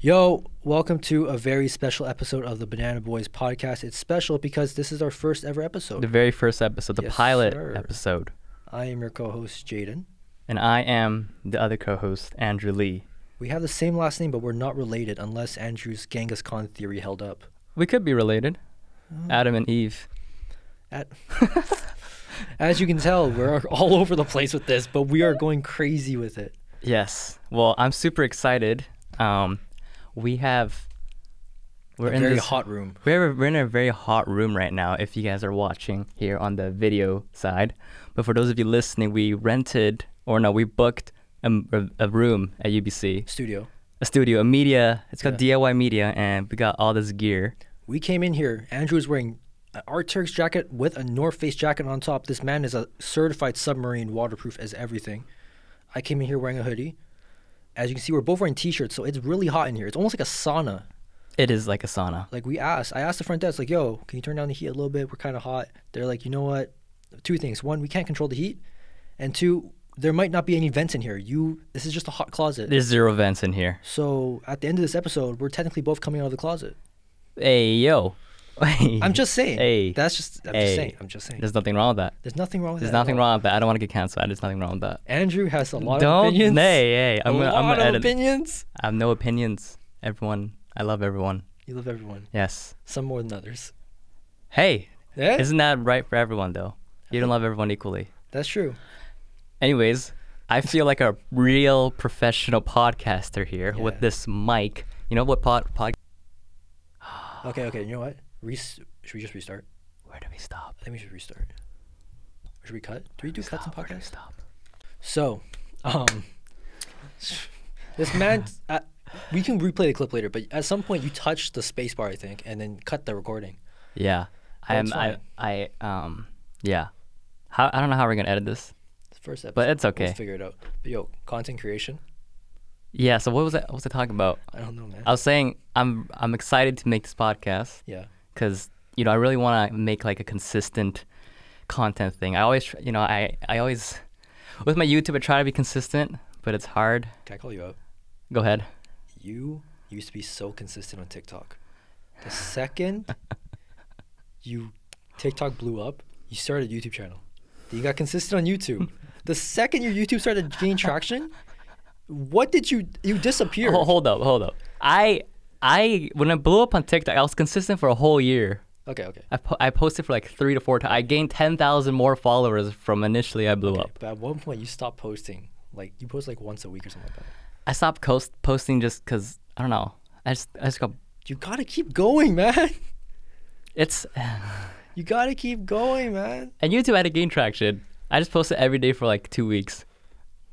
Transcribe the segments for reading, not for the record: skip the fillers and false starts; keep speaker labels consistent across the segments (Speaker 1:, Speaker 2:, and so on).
Speaker 1: Yo, welcome to a very special episode of the Banana Boys podcast. It's special because this is our first ever episode.
Speaker 2: The very first episode, the
Speaker 1: Yes,
Speaker 2: pilot
Speaker 1: sir.
Speaker 2: episode.
Speaker 1: I am your co-host, Jaden.
Speaker 2: And I am the other co-host, Andrew Lee.
Speaker 1: We have the same last name, but we're not related unless Andrew's Genghis Khan theory held up.
Speaker 2: We could be related. Adam and Eve.
Speaker 1: As you can tell, we're all over the place with this, but we are going crazy with it.
Speaker 2: Yes. Well, I'm super excited. We're in
Speaker 1: Very
Speaker 2: this
Speaker 1: hot room.
Speaker 2: We're in a very hot room right now. If you guys are watching here on the video side, but for those of you listening, we booked a room at UBC,
Speaker 1: Studio.
Speaker 2: a studio, a media. It's called DIY Media, and we got all this gear.
Speaker 1: We came in here. Andrew was wearing an Arc'teryx jacket with a North Face jacket on top. This man is a certified submarine, waterproof as everything. I came in here wearing a hoodie. As you can see, we're both wearing t-shirts, so it's really hot in here. It's almost like a sauna.
Speaker 2: It is like a sauna.
Speaker 1: Like I asked the front desk, like, yo, can you turn down the heat a little bit? We're kind of hot. They're like, you know what? Two things. One, we can't control the heat. And two, there might not be any vents in here. This is just a hot closet.
Speaker 2: There's 0 vents in here.
Speaker 1: So at the end of this episode, we're technically both coming out of the closet.
Speaker 2: Hey, yo.
Speaker 1: I'm just saying.
Speaker 2: Hey.
Speaker 1: I'm just saying.
Speaker 2: There's nothing wrong with that.
Speaker 1: There's nothing wrong with that.
Speaker 2: There's nothing wrong with that. I don't want to get canceled. There's nothing wrong with that.
Speaker 1: Andrew has a lot of opinions.
Speaker 2: Hey. I'm gonna edit.
Speaker 1: Opinions.
Speaker 2: I have no opinions. Everyone. I love everyone.
Speaker 1: You love everyone.
Speaker 2: Yes.
Speaker 1: Some more than others.
Speaker 2: Hey.
Speaker 1: Yeah?
Speaker 2: Isn't that right for everyone, though? You don't love everyone equally.
Speaker 1: That's true.
Speaker 2: Anyways, I feel like a real professional podcaster here with this mic. You know what pod?
Speaker 1: Okay. You know what? Should we just restart?
Speaker 2: Where do we stop?
Speaker 1: I think we should restart. Or should we cut? Do we do cuts in
Speaker 2: Where do we
Speaker 1: podcasts?
Speaker 2: stop?
Speaker 1: So, this man, we can replay the clip later, but at some point you touched the space bar, I think, and then cut the recording.
Speaker 2: Yeah.
Speaker 1: But it's
Speaker 2: Yeah. I don't know how we're gonna edit this.
Speaker 1: It's the first episode.
Speaker 2: But it's okay.
Speaker 1: We'll figure it out. But yo, content creation.
Speaker 2: Yeah. So what was I talking about?
Speaker 1: I don't know, man.
Speaker 2: I was saying I'm excited to make this podcast.
Speaker 1: Yeah.
Speaker 2: Because I really want to make like a consistent content thing. I always with my YouTube I try to be consistent, but it's hard.
Speaker 1: Can I call you out?
Speaker 2: Go ahead.
Speaker 1: You used to be so consistent on TikTok. The second TikTok blew up, you started a YouTube channel. Then you got consistent on YouTube. The second your YouTube started to gain traction, what did you disappeared?
Speaker 2: Hold up. When I blew up on TikTok, I was consistent for a whole year.
Speaker 1: Okay.
Speaker 2: I posted for like 3 to 4 times. I gained 10,000 more followers from initially I blew up.
Speaker 1: But at one point you stopped posting. Like you post like once a week or something like that.
Speaker 2: I stopped posting just because I don't know. I just got.
Speaker 1: You gotta keep going, man.
Speaker 2: It's.
Speaker 1: You gotta keep going, man.
Speaker 2: And YouTube had to gain traction. I just posted every day for like 2 weeks.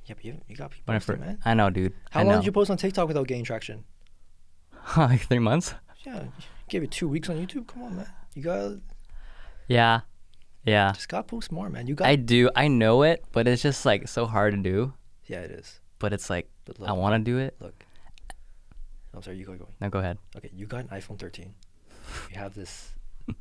Speaker 1: Yeah, but you got people posting, man.
Speaker 2: I know, dude.
Speaker 1: How long did you post on TikTok without gaining traction?
Speaker 2: Like 3 months.
Speaker 1: Yeah, you gave it 2 weeks on YouTube. Come on, man. You gotta.
Speaker 2: Yeah.
Speaker 1: Just gotta post more, man.
Speaker 2: I do. I know it, but it's just like so hard to do.
Speaker 1: Yeah, it is.
Speaker 2: But it's like
Speaker 1: look,
Speaker 2: I want to do it.
Speaker 1: Look. I'm sorry. You go.
Speaker 2: No, go ahead.
Speaker 1: Okay, you got an iPhone 13. You have this. I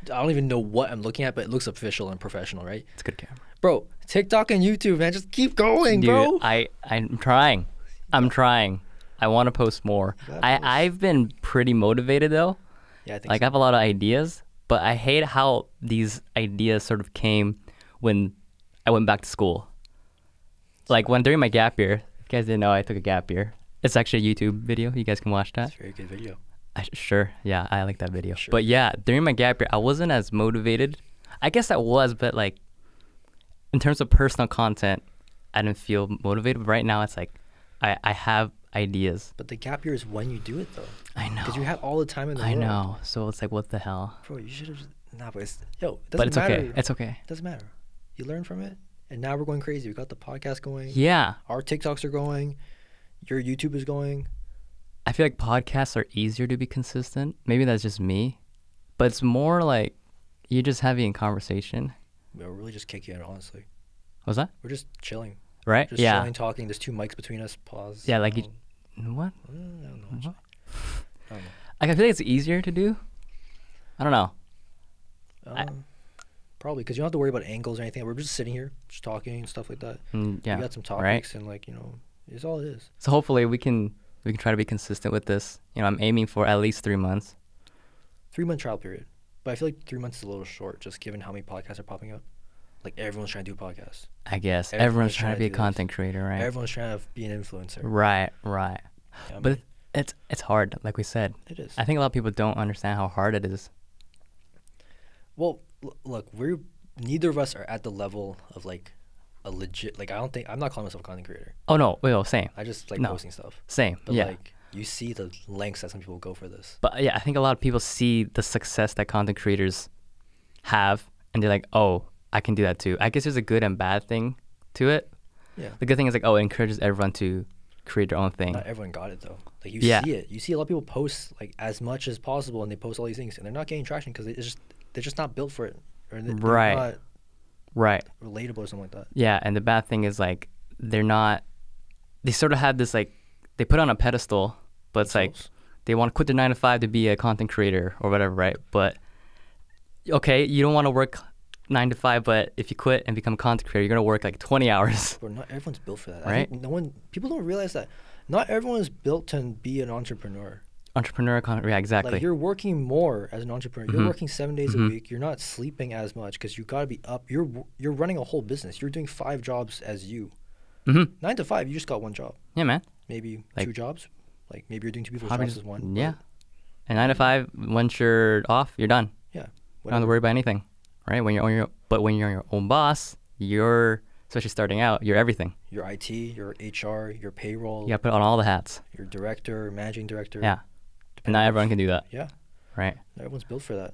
Speaker 1: don't even know what I'm looking at, but it looks official and professional, right?
Speaker 2: It's a good camera.
Speaker 1: Bro, TikTok and YouTube, man, just keep going,
Speaker 2: dude,
Speaker 1: bro.
Speaker 2: I'm trying. I want to post more. I've been pretty motivated though.
Speaker 1: Yeah, I think
Speaker 2: like
Speaker 1: so.
Speaker 2: I have a lot of ideas, but I hate how these ideas sort of came when I went back to school. Like during my gap year, if you guys didn't know, I took a gap year. It's actually a YouTube video. You guys can watch that.
Speaker 1: It's a very good video.
Speaker 2: Sure. Yeah, I like that video.
Speaker 1: Sure.
Speaker 2: But yeah, during my gap year, I wasn't as motivated. I guess I was, but like in terms of personal content, I didn't feel motivated. But right now, it's like I have ideas.
Speaker 1: But the gap year is when you do it, though.
Speaker 2: I know.
Speaker 1: Because you have all the time in the world.
Speaker 2: I know. So it's like, what the hell?
Speaker 1: Bro, you should have just... Nah, but it doesn't
Speaker 2: but it's
Speaker 1: matter.
Speaker 2: okay. It's okay.
Speaker 1: It doesn't matter. You learn from it. And now we're going crazy. We got the podcast going.
Speaker 2: Yeah.
Speaker 1: Our TikToks are going. Your YouTube is going.
Speaker 2: I feel like podcasts are easier to be consistent. Maybe that's just me. But it's more like you're just having a conversation.
Speaker 1: We're really just kicking it, honestly.
Speaker 2: What's that?
Speaker 1: We're just chilling.
Speaker 2: Right?
Speaker 1: Just chilling, talking. There's 2 mics between us. Pause.
Speaker 2: Yeah, like you... What?
Speaker 1: I don't know.
Speaker 2: What?
Speaker 1: I don't know.
Speaker 2: Like, I feel like it's easier to do. I don't know.
Speaker 1: Probably because you don't have to worry about angles or anything. We're just sitting here, just talking and stuff like that.
Speaker 2: Yeah.
Speaker 1: We got some topics and it's all it is.
Speaker 2: So hopefully we can We can try to be consistent with this. I'm aiming for at least 3 months.
Speaker 1: 3-month trial period. But I feel like 3 months is a little short, just given how many podcasts are popping up. Like, everyone's trying to do podcasts.
Speaker 2: I guess everyone's trying to be a content creator, right?
Speaker 1: Everyone's trying to be an influencer.
Speaker 2: Right.
Speaker 1: Yeah,
Speaker 2: But it's hard, like we said.
Speaker 1: it is.
Speaker 2: I think a lot of people don't understand how hard it is.
Speaker 1: Well, look, neither of us are at the level of like a legit. Like, I'm not calling myself a content creator.
Speaker 2: Oh no, same.
Speaker 1: I just like
Speaker 2: No.
Speaker 1: posting stuff.
Speaker 2: Same.
Speaker 1: But
Speaker 2: yeah.
Speaker 1: like, you see the lengths that some people go for this.
Speaker 2: But yeah, I think a lot of people see the success that content creators have, and they're like, "Oh, I can do that too." I guess there's a good and bad thing to it.
Speaker 1: Yeah.
Speaker 2: The good thing is like, it encourages everyone to create their own thing.
Speaker 1: Not everyone got it though. Like, you
Speaker 2: Yeah.
Speaker 1: see it. You see a lot of people post like as much as possible, and they post all these things, and they're not getting traction because they're just not built for it, or they're
Speaker 2: Right.
Speaker 1: not
Speaker 2: Right.
Speaker 1: relatable or something like that.
Speaker 2: Yeah, and the bad thing is like they sort of have this like they put on a pedestal, but it's like
Speaker 1: Themselves.
Speaker 2: they want to quit their 9 to 5 to be a content creator or whatever, right? But okay, you don't want to work 9 to 5, but if you quit and become a content creator, you're gonna work like 20 hours.
Speaker 1: Bro, not everyone's built for that.
Speaker 2: Right?
Speaker 1: I think people don't realize that. Not everyone is built to be an entrepreneur.
Speaker 2: Entrepreneur content, yeah, exactly.
Speaker 1: Like, you're working more as an entrepreneur. You're
Speaker 2: Mhm.
Speaker 1: working 7 days
Speaker 2: Mhm.
Speaker 1: a week. You're not sleeping as much because you got to be up. You're running a whole business. You're doing 5 jobs as you. 9 to 5, you just got one job.
Speaker 2: Yeah, man.
Speaker 1: Maybe
Speaker 2: Like-
Speaker 1: 2 jobs. Like, maybe you're doing 2 people's
Speaker 2: Probably
Speaker 1: jobs
Speaker 2: just-
Speaker 1: as one.
Speaker 2: Yeah. And 9 to 5, once you're off, you're done.
Speaker 1: Yeah.
Speaker 2: You don't have to
Speaker 1: Whatever.
Speaker 2: worry about anything, right? When you're your own boss, especially starting out, you're everything.
Speaker 1: Your IT, your HR, your payroll,
Speaker 2: You got to put on all the hats.
Speaker 1: your director, managing director.
Speaker 2: Yeah. And
Speaker 1: depending
Speaker 2: not
Speaker 1: on-
Speaker 2: everyone can do that,
Speaker 1: Yeah.
Speaker 2: right?
Speaker 1: Not everyone's built for that.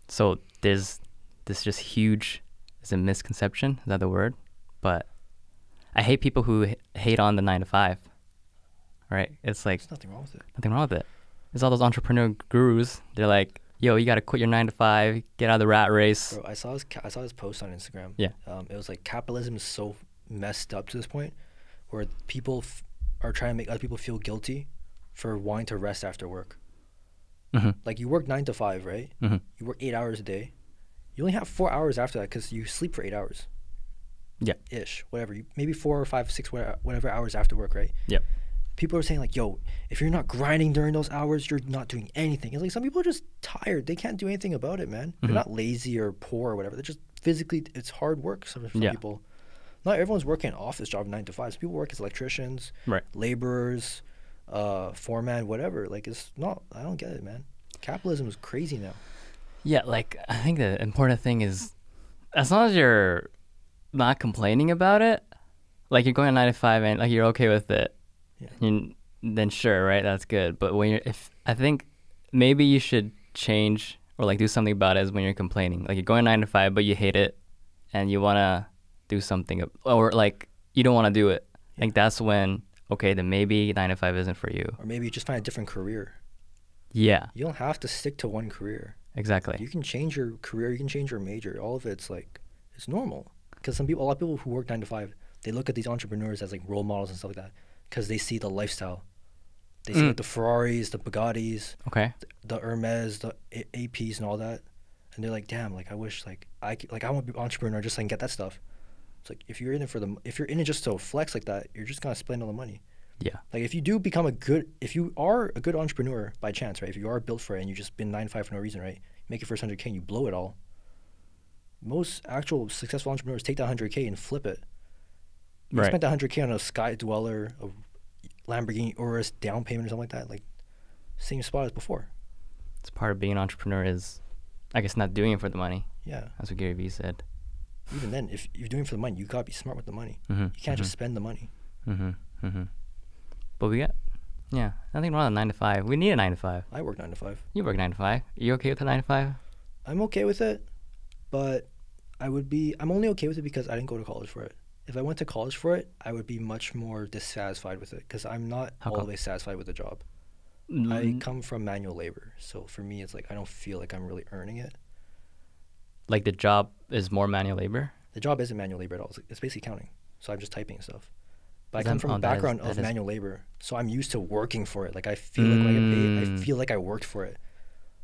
Speaker 2: So there's this just huge, is a misconception, is that the word? But I hate people who hate on the 9 to 5, right? It's like
Speaker 1: There's nothing wrong with it.
Speaker 2: nothing wrong with it. There's all those entrepreneur gurus. They're like, yo, you got to quit your 9 to 5, get out of the rat race.
Speaker 1: Bro, I saw this post on Instagram.
Speaker 2: Yeah.
Speaker 1: It was like, capitalism is so messed up to this point where people are trying to make other people feel guilty for wanting to rest after work.
Speaker 2: Mm-hmm.
Speaker 1: Like, you work 9 to 5, right?
Speaker 2: Mm-hmm.
Speaker 1: You work 8 hours a day. You only have 4 hours after that because you sleep for 8 hours.
Speaker 2: Yeah.
Speaker 1: Ish, whatever. Maybe 4 or 5, 6, whatever hours after work, right?
Speaker 2: Yep.
Speaker 1: People are saying like, yo, if you're not grinding during those hours, you're not doing anything. It's like, some people are just tired. They can't do anything about it, man. They're not lazy or poor or whatever. They're just physically, it's hard work for some
Speaker 2: Yeah.
Speaker 1: people. Not everyone's working an office job 9 to 5. Some people work as electricians,
Speaker 2: Right.
Speaker 1: laborers, foreman, whatever. Like, it's not, I don't get it, man. Capitalism is crazy now.
Speaker 2: Yeah, like, I think the important thing is, as long as you're not complaining about it, like, you're going 9 to 5 and like you're okay with it,
Speaker 1: Yeah.
Speaker 2: then sure, right? That's good. But I think maybe you should change or like do something about it is when you're complaining. Like, you're going 9 to 5, but you hate it and you want to do something, or like you don't want to do it. I think that's when, okay, then maybe 9 to 5 isn't for you.
Speaker 1: Or maybe you just find a different career.
Speaker 2: Yeah,
Speaker 1: You don't have to stick to one career.
Speaker 2: exactly.
Speaker 1: You can change your career. You can change your major. All of it's like, it's normal. Because a lot of people who work 9 to 5, they look at these entrepreneurs as like role models and stuff like that. Because they see the lifestyle. They see like the Ferraris, the Bugattis,
Speaker 2: Okay.
Speaker 1: the Hermes, the APs, and all that. And they're like, damn, like, I wish like I want to be an entrepreneur just so I can get that stuff. It's like, if you're in it just to flex like that, you're just gonna spend all the money.
Speaker 2: Yeah.
Speaker 1: Like, if you are a good entrepreneur by chance, right? If you are built for it and you just been 9 to 5 for no reason, right? Make your first 100K and you blow it all. Most actual successful entrepreneurs take that 100K and flip it. You
Speaker 2: Right.
Speaker 1: spent that 100K on a Sky Dweller, a Lamborghini Urus down payment or something like that. Like, same spot as before.
Speaker 2: It's part of being an entrepreneur is, I guess, not doing it for the money.
Speaker 1: Yeah.
Speaker 2: That's what Gary Vee said.
Speaker 1: Even then, if you're doing it for the money, you gotta be smart with the money.
Speaker 2: Mm-hmm.
Speaker 1: You can't just spend the money.
Speaker 2: Mm-hmm. Mm-hmm. But nothing wrong with 9 to 5. We need a 9 to 5.
Speaker 1: I work 9 to 5.
Speaker 2: You work 9 to 5. You okay with the 9 to 5?
Speaker 1: I'm okay with it, but I'm only okay with it because I didn't go to college for it. If I went to college for it, I would be much more dissatisfied with it because I'm not
Speaker 2: How come?
Speaker 1: always satisfied with the job. I come from manual labor, so for me, it's like I don't feel like I'm really earning it.
Speaker 2: Like, the job is more manual labor?
Speaker 1: The job isn't manual labor at all. It's basically counting. So I'm just typing stuff. But I
Speaker 2: Is
Speaker 1: come
Speaker 2: that-
Speaker 1: from a
Speaker 2: that is-
Speaker 1: background
Speaker 2: that
Speaker 1: of
Speaker 2: is-
Speaker 1: manual labor, so I'm used to working for it. Like, I feel like when I get paid, I feel like I worked for it.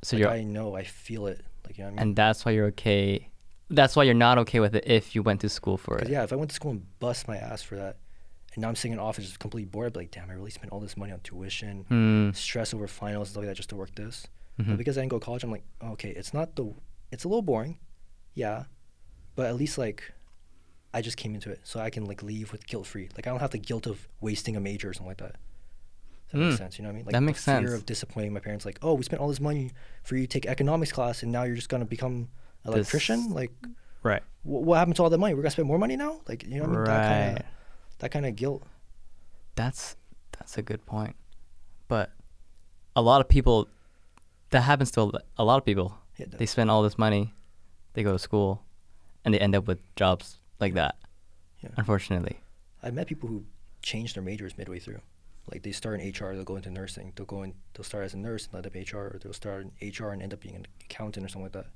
Speaker 2: So
Speaker 1: Like,
Speaker 2: you're,
Speaker 1: I know, I feel it. Like, you know what I mean?
Speaker 2: and that's why you're okay. That's why you're not okay with it if you went to school for it.
Speaker 1: Because, yeah, if I went to school and bust my ass for that, And now I'm sitting in office just completely bored. I'd be like, damn, I really spent all this money on tuition, stress over finals and stuff like that just to work this. But because I didn't go to college, I'm like, okay, it's a little boring, yeah, but at least like I just came into it, so I can like leave with guilt free. Like I don't have the guilt of wasting a major or something like that. Does that make sense? You know what I mean? Like
Speaker 2: that makes sense.
Speaker 1: Fear of disappointing my parents. Like, oh, we spent all this money for you to take economics class, and now you're just gonna become an electrician. Like,
Speaker 2: right?
Speaker 1: What happened to all that money? We're gonna spend more money now. Like, you know what I mean? That kind of guilt.
Speaker 2: That's a good point. But a lot of people, that happens to a lot of people. Yeah, they spend all this money, they go to school, and they end up with jobs like that. Yeah. Unfortunately,
Speaker 1: I met people who changed their majors midway through. Like they start in HR, they'll go into nursing. They'll start as a nurse and end up HR, or they'll start in HR and end up being an accountant or something like that.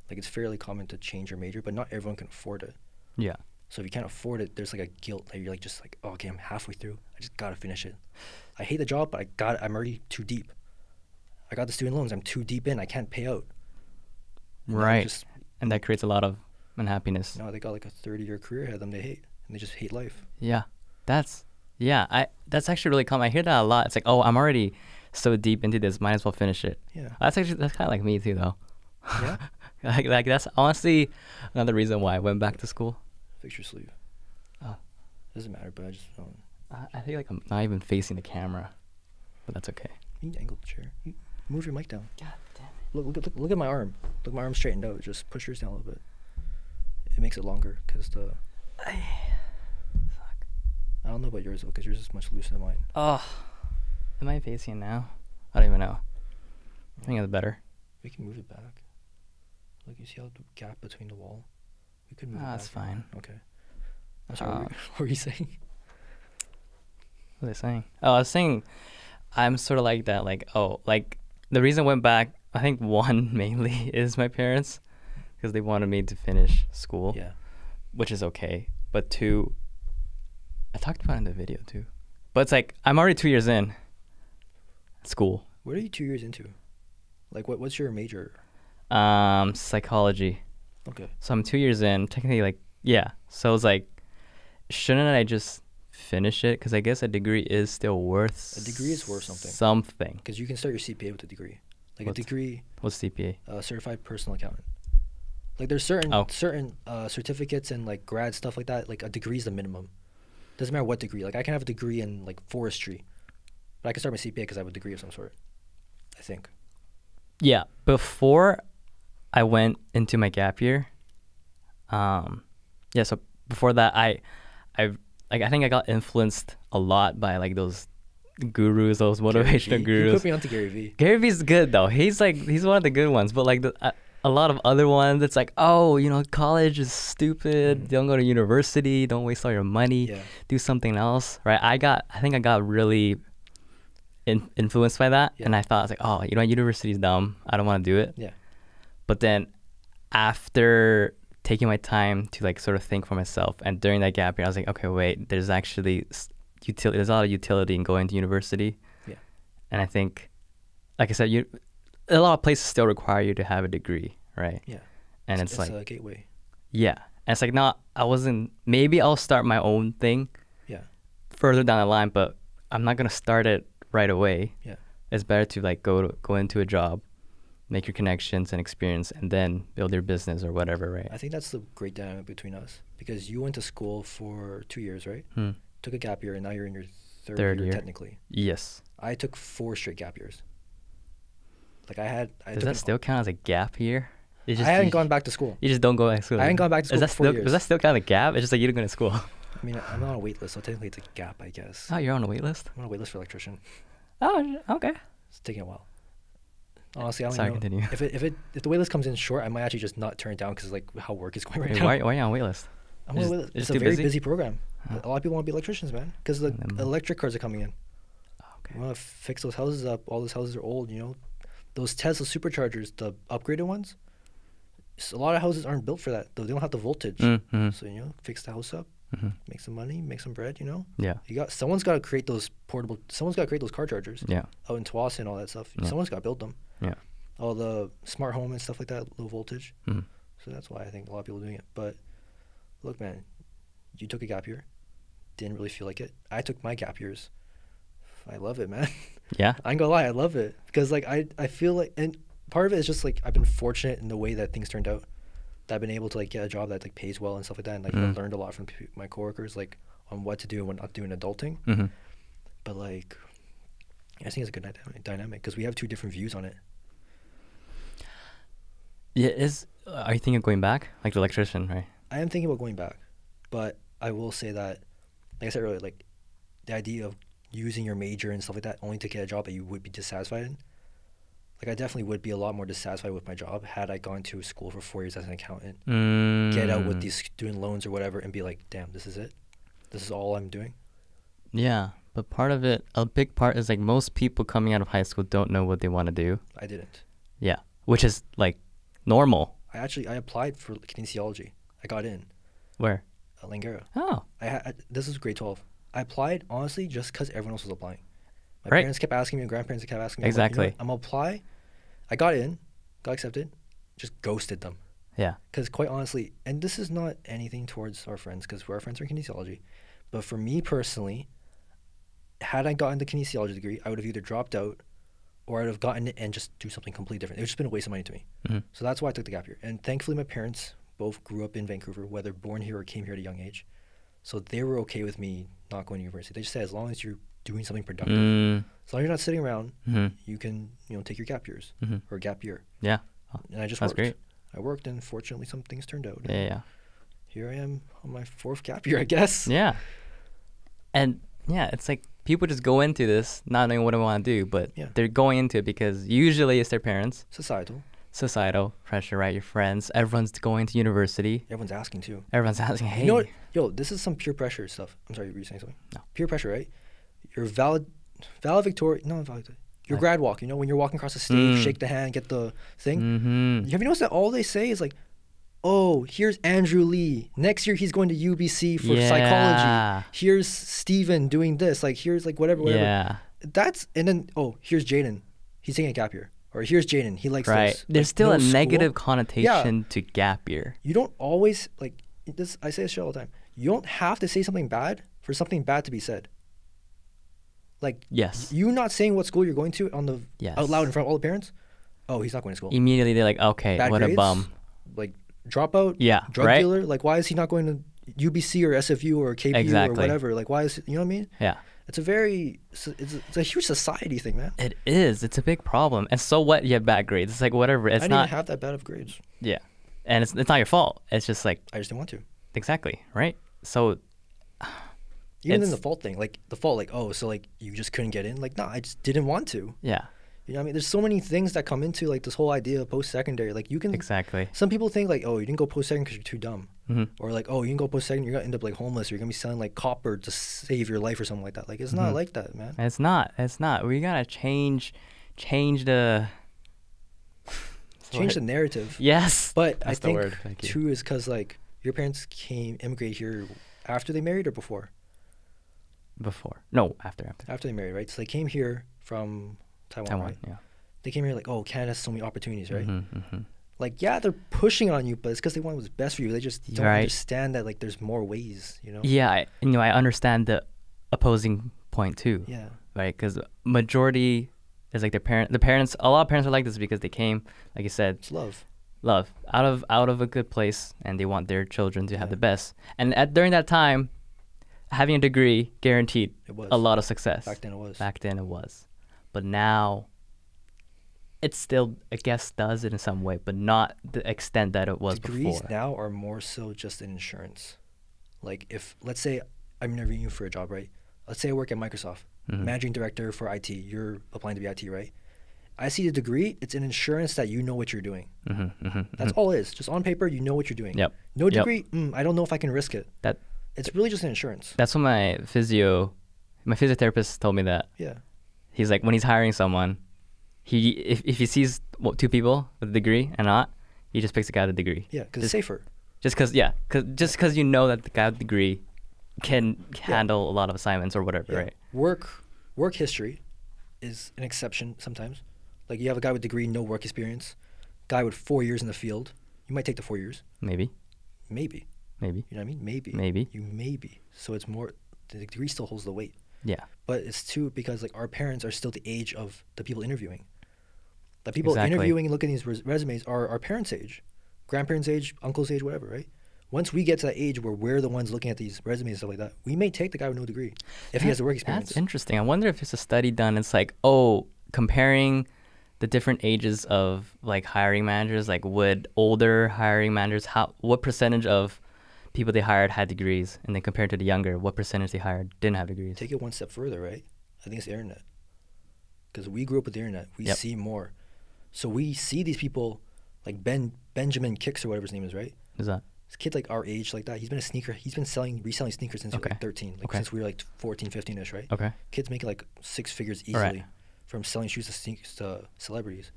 Speaker 1: Like it's fairly common to change your major, but not everyone can afford it. Yeah. So if you can't afford it, there's like a guilt that you're like just like, oh, okay, I'm halfway through. I just gotta finish it. I hate the job, but I'm already too deep. I got the student loans. I'm too deep in. I can't pay out.
Speaker 2: Right. And that creates a lot of unhappiness.
Speaker 1: No, they got like a 30-year career ahead of them. They hate, and they just hate life.
Speaker 2: Yeah, that's actually really common. I hear that a lot. It's like, oh, I'm already so deep into this, might as well finish it. Yeah. That's kind of like me too, though. Yeah. like that's honestly another reason why I went back to school.
Speaker 1: Fix your sleeve. Oh, doesn't matter, but I just don't.
Speaker 2: I think like I'm not even facing the camera, but that's okay.
Speaker 1: You need to angle the chair. Move your mic down. God damn it. Look at my arm. Look, my arm's straightened out. Just push yours down a little bit. It makes it longer because the. Fuck. I don't know about yours though, because yours is much looser than mine.
Speaker 2: Oh, am I facing it now? I don't even know. I think it's better.
Speaker 1: We can move it back. Look, you see how the gap between the wall? We could move it back.
Speaker 2: That's fine.
Speaker 1: Okay. I'm sorry. What were you saying?
Speaker 2: What was I saying? Oh, I was saying I'm sort of like that. Like, like the reason I went back, I think one mainly is my parents, because they wanted me to finish school. Yeah. Which is okay. But two, I talked about it in the video too. But it's like I'm already 2 years in school.
Speaker 1: What are you 2 years into? Like what's your major?
Speaker 2: Psychology.
Speaker 1: Okay.
Speaker 2: So I'm 2 years in, technically, like, yeah. So it's like, shouldn't I just finish it? Because I guess a degree is still worth.
Speaker 1: A degree is worth something.
Speaker 2: Something.
Speaker 1: Because you can start your CPA with a degree. Like a degree.
Speaker 2: What's CPA?
Speaker 1: Certified personal accountant. Like there's certain certificates and like grad stuff like that. Like a degree is the minimum. Doesn't matter what degree. Like I can have a degree in like forestry, but I can start my CPA because I have a degree of some sort. I think.
Speaker 2: Yeah. Before I went into my gap year, so before that, I think I got influenced a lot by like those gurus, those motivational gurus.
Speaker 1: You put me onto Gary V.
Speaker 2: Gary V's good though. He's one of the good ones, but like a lot of other ones, it's like, oh, college is stupid. Don't go to university. Don't waste all your money. Yeah. Do something else, right? I think I got really influenced by that, and I thought, I was like, oh, university's dumb. I don't want to do it. Yeah. But then after taking my time to like sort of think for myself, and during that gap year, I was like, okay, wait, there's actually there's a lot of utility in going to university. Yeah. And I think, like I said, a lot of places still require you to have a degree, right? Yeah. And it's like a
Speaker 1: gateway.
Speaker 2: Yeah. And it's like, maybe I'll start my own thing. Yeah. Further down the line, but I'm not gonna start it right away. Yeah. It's better to like go into a job, make your connections and experience, and then build your business or whatever, right?
Speaker 1: I think that's the great dynamic between us, because you went to school for 2 years, right? Took a gap year, and now you're in your third year technically.
Speaker 2: Yes.
Speaker 1: I took 4 straight gap years. Like
Speaker 2: Does that still count as a gap year?
Speaker 1: I hadn't gone back to school.
Speaker 2: You just don't go back to school.
Speaker 1: I hadn't gone back to school for 4 years.
Speaker 2: Does that still count as a gap? It's just like you don't go to school.
Speaker 1: I mean, I'm not on a wait list, so technically it's a gap, I guess.
Speaker 2: Oh, you're on a wait list?
Speaker 1: I'm on a wait list for electrician.
Speaker 2: Oh, okay.
Speaker 1: It's taking a while. Honestly, I don't
Speaker 2: Sorry,
Speaker 1: know.
Speaker 2: Continue.
Speaker 1: If the wait list comes in short, I might actually just not turn it down because like how work is going right now.
Speaker 2: Why are you on a wait list?
Speaker 1: I'm on a wait list. It's a very busy program. A lot of people want to be electricians, man, because the electric cars are coming in. Okay. We want to fix those houses up. All those houses are old, Those Tesla superchargers, the upgraded ones, a lot of houses aren't built for that. They don't have the voltage. Mm-hmm. So, fix the house up, make some money, make some bread, Yeah. Someone's got to create those someone's got to create those car chargers. Yeah. Out in Tawasin and all that stuff. Yeah. Someone's got to build them. Yeah. All the smart home and stuff like that, low voltage. Mm-hmm. So that's why I think a lot of people are doing it. But look, man, you took a gap year. didn't really feel like it. I took my gap years. I love it, man.
Speaker 2: Yeah.
Speaker 1: I ain't gonna lie, I love it because like I feel like, and part of it is just like I've been fortunate in the way that things turned out. That I've been able to like get a job that like pays well and stuff like that, and like I learned a lot from my coworkers like on what to do and what not to do in adulting.
Speaker 2: Mm-hmm.
Speaker 1: But like, I think it's a good dynamic because we have two different views on it.
Speaker 2: Yeah. Are you thinking of going back, like the electrician, right?
Speaker 1: I am thinking about going back, but I will say that, like I said earlier, like the idea of using your major and stuff like that only to get a job that you would be dissatisfied in. Like I definitely would be a lot more dissatisfied with my job had I gone to school for 4 years as an accountant, get out with these student loans or whatever, and be like, damn, this is it. This is all I'm doing.
Speaker 2: Yeah, but part of it, a big part is like most people coming out of high school don't know what they want to do.
Speaker 1: I didn't.
Speaker 2: Yeah, which is like normal.
Speaker 1: I applied for kinesiology. I got in.
Speaker 2: Where?
Speaker 1: Langara.
Speaker 2: Oh.
Speaker 1: This is grade 12. I applied honestly just because everyone else was applying. My
Speaker 2: Right.
Speaker 1: parents kept asking me, my grandparents kept asking me.
Speaker 2: Exactly.
Speaker 1: I'm gonna apply. I got in, got accepted, just ghosted them.
Speaker 2: Yeah.
Speaker 1: Because quite honestly, and this is not anything towards our friends, because our friends are in kinesiology, but for me personally, had I gotten the kinesiology degree, I would have either dropped out or I would have gotten it and just do something completely different. It would just been a waste of money to me.
Speaker 2: Mm-hmm.
Speaker 1: So that's why I took the gap year. And thankfully, my parents both grew up in Vancouver, whether born here or came here at a young age. So they were okay with me not going to university. They just said, as long as you're doing something productive, as long as you're not sitting around, you can, take your gap years or gap year.
Speaker 2: Yeah.
Speaker 1: And I just
Speaker 2: That's
Speaker 1: worked.
Speaker 2: great.
Speaker 1: I worked, and fortunately, some things turned out.
Speaker 2: Yeah.
Speaker 1: Here I am on my 4th gap year, I guess.
Speaker 2: Yeah. And yeah, it's like people just go into this not knowing what they want to do, but they're going into it because usually it's their parents. Societal pressure, right? Your friends. Everyone's going to university.
Speaker 1: Everyone's asking too.
Speaker 2: Everyone's asking, hey.
Speaker 1: You know what? Yo, this is some peer pressure stuff. I'm sorry, were you saying something?
Speaker 2: No.
Speaker 1: Peer pressure, right? Your your grad walk, when you're walking across the stage, shake the hand, get the thing.
Speaker 2: Mm-hmm.
Speaker 1: Have you noticed that all they say is like, oh, here's Andrew Lee. Next year he's going to UBC for psychology. Here's Steven doing this. Like, here's like whatever.
Speaker 2: Yeah.
Speaker 1: And then, oh, here's Jaden. He's taking a gap year. Or here's Jaden. He likes this.
Speaker 2: There's
Speaker 1: like,
Speaker 2: still a
Speaker 1: school.
Speaker 2: negative connotation to gap year.
Speaker 1: You don't always, like, this. I say this shit all the time. You don't have to say something bad for something bad to be said. Like,
Speaker 2: yes,
Speaker 1: you not saying what school you're going to out loud in front of all the parents. Oh, he's not going to school.
Speaker 2: Immediately they're like, okay,
Speaker 1: bad
Speaker 2: what
Speaker 1: grades,
Speaker 2: a bum.
Speaker 1: Like, dropout.
Speaker 2: Yeah,
Speaker 1: drug dealer. Like, why is he not going to UBC or SFU or KPU or whatever? Like, why is you know what I mean?
Speaker 2: Yeah.
Speaker 1: It's a huge society thing, man.
Speaker 2: It is. It's a big problem. And so what? You have bad grades. It's like whatever. It's
Speaker 1: I didn't
Speaker 2: not
Speaker 1: even have that bad of grades.
Speaker 2: Yeah, and it's not your fault. It's just like
Speaker 1: I just didn't want to.
Speaker 2: Exactly. Right. So.
Speaker 1: Even in the fault thing, like oh, so like you just couldn't get in? Like, no, I just didn't want to.
Speaker 2: Yeah.
Speaker 1: You know what I mean? There's so many things that come into like this whole idea of post-secondary. Like you can
Speaker 2: exactly.
Speaker 1: Some people think like, oh, you didn't go post-secondary because you're too dumb, or like, oh, you didn't go post-secondary, you're gonna end up like homeless, or you're gonna be selling like copper to save your life or something like that. Like it's not like that, man.
Speaker 2: It's not. We gotta change the
Speaker 1: narrative.
Speaker 2: Yes.
Speaker 1: But
Speaker 2: That's
Speaker 1: I think
Speaker 2: the word.
Speaker 1: too is because like your parents immigrated here after they married or before.
Speaker 2: No, after
Speaker 1: they married, right? So they came here from Taiwan, right?
Speaker 2: Yeah.
Speaker 1: They came here like, oh, Canada has so many opportunities, right? Like, yeah, they're pushing on you, but it's because they want what's best for you. They just don't understand that like there's more ways,
Speaker 2: Yeah, I understand the opposing point too.
Speaker 1: Yeah.
Speaker 2: Right, because majority is like the parents. A lot of parents are like this because they came, like you said,
Speaker 1: it's love
Speaker 2: out of a good place, and they want their children to have the best. And during that time, having a degree guaranteed a lot of success.
Speaker 1: Back then it was.
Speaker 2: But now, it still, I guess, does it in some way, but not the extent that it was
Speaker 1: Degrees
Speaker 2: before.
Speaker 1: Degrees now are more so just an insurance. Like if, let's say, I'm interviewing you for a job, right? Let's say I work at Microsoft, managing director for IT. You're applying to be IT, right? I see the degree, it's an insurance that you know what you're doing. That's all it is. Just on paper, you know what you're doing.
Speaker 2: Yep.
Speaker 1: No degree, I don't know if I can risk it. It's really just an insurance.
Speaker 2: That's what my physiotherapist told me that.
Speaker 1: Yeah.
Speaker 2: He's like, when he's hiring someone, if he sees two people with a degree and not, he just picks a guy with a degree.
Speaker 1: Yeah, because it's safer.
Speaker 2: Just because you know that the guy with the degree can handle a lot of assignments or whatever, right?
Speaker 1: Work history is an exception sometimes. Like you have a guy with a degree, no work experience, guy with 4 years in the field. You might take the 4 years.
Speaker 2: Maybe.
Speaker 1: You know what I mean? Maybe.
Speaker 2: Maybe.
Speaker 1: You maybe. So it's more the degree still holds the weight.
Speaker 2: Yeah.
Speaker 1: But it's too because like our parents are still the age of the people interviewing. The people
Speaker 2: Exactly.
Speaker 1: interviewing and looking at these resumes are our parents' age, grandparents' age, uncle's age, whatever, right? Once we get to that age where we're the ones looking at these resumes and stuff like that, we may take the guy with no degree if he has the work experience.
Speaker 2: That's interesting. I wonder if there's a study done. It's like, oh, comparing the different ages of like hiring managers, like would older hiring managers, what percentage of people they hired had degrees, and then compared to the younger, what percentage they hired didn't have degrees?
Speaker 1: Take it one step further, right? I think it's the internet. Because we grew up with the internet. We
Speaker 2: Yep.
Speaker 1: see more. So we see these people like Benjamin Kicks or whatever his name is, right?
Speaker 2: Who's that?
Speaker 1: This kid like our age like that. He's been reselling sneakers since he was
Speaker 2: Okay.
Speaker 1: like 13. Like
Speaker 2: Okay.
Speaker 1: since we were like 14, 15-ish, right?
Speaker 2: Okay.
Speaker 1: Kids making like 6 figures
Speaker 2: All right.
Speaker 1: easily from selling shoes to celebrities.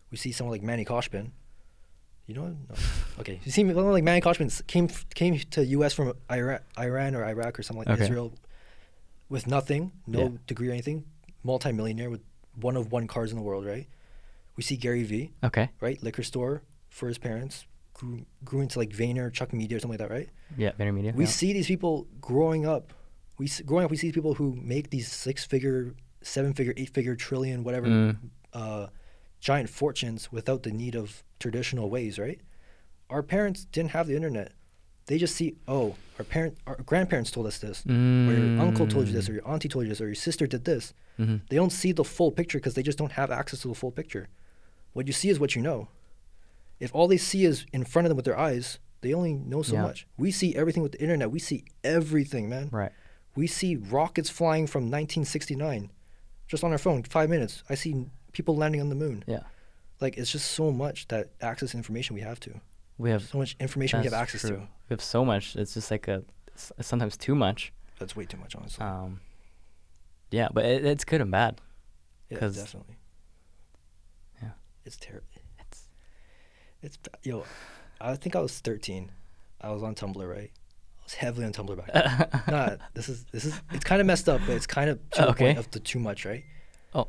Speaker 1: We see someone like Manny Koshman. You know? No. Okay. You see someone like Manny Koshman came to U.S. from Iran or Iraq or something like
Speaker 2: Okay.
Speaker 1: Israel with nothing, no
Speaker 2: Yeah.
Speaker 1: degree or anything, multi-millionaire with one of one cars in the world, right? We see Gary Vee,
Speaker 2: Okay.
Speaker 1: right? Liquor store for his parents, grew into like Vayner, Chuck Media or something like that, right?
Speaker 2: Yeah, VaynerMedia.
Speaker 1: We
Speaker 2: yeah.
Speaker 1: see these people growing up. We see these people who make these 6-figure, 7-figure, 8-figure, trillion, whatever, giant fortunes without the need of traditional ways, right? Our parents didn't have the internet. They just see, oh, our grandparents told us this, or your uncle told you this, or your auntie told you this, or your sister did this.
Speaker 2: Mm-hmm.
Speaker 1: They don't see the full picture because they just don't have access to the full picture. What you see is what you know. If all they see is in front of them with their eyes, they only know so
Speaker 2: Yeah.
Speaker 1: much. We see everything with the internet. We see everything, man.
Speaker 2: Right.
Speaker 1: We see rockets flying from 1969 just on our phone, 5 minutes. I see people landing on the moon.
Speaker 2: Yeah.
Speaker 1: Like, it's just so much that access information we have to.
Speaker 2: We have
Speaker 1: So much information we have
Speaker 2: that's
Speaker 1: access
Speaker 2: true.
Speaker 1: to.
Speaker 2: We have so much. It's just like it's sometimes too much.
Speaker 1: That's way too much, honestly.
Speaker 2: Yeah, but it's good and bad.
Speaker 1: Yeah,
Speaker 2: 'cause-
Speaker 1: definitely.
Speaker 2: Yeah.
Speaker 1: It's terrible. Yo, I think I was 13. I was on Tumblr, right? I was heavily on Tumblr back then. Nah, this is it's kind of messed up, but it's kind of to the
Speaker 2: Okay.
Speaker 1: point of the too much, right?
Speaker 2: Oh,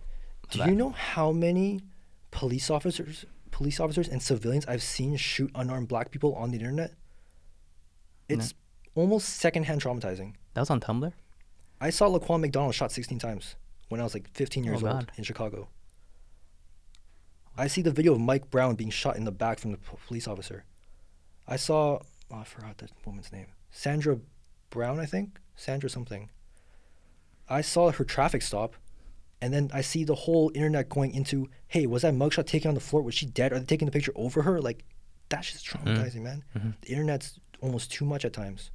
Speaker 1: Do
Speaker 2: bad.
Speaker 1: you know how many police officers and civilians I've seen shoot unarmed black people on the internet? It's almost secondhand traumatizing.
Speaker 2: That was on Tumblr?
Speaker 1: I saw Laquan McDonald shot 16 times when I was like 15 years old
Speaker 2: God.
Speaker 1: in Chicago. I see the video of Mike Brown being shot in the back from the police officer. I saw, I forgot that woman's name. Sandra Brown, I think? Sandra something. I saw her traffic stop, and then I see the whole internet going into, hey, was that mugshot taken on the floor? Was she dead? Are they taking the picture over her? Like, that's just traumatizing, man.
Speaker 2: Mm-hmm.
Speaker 1: The internet's almost too much at times.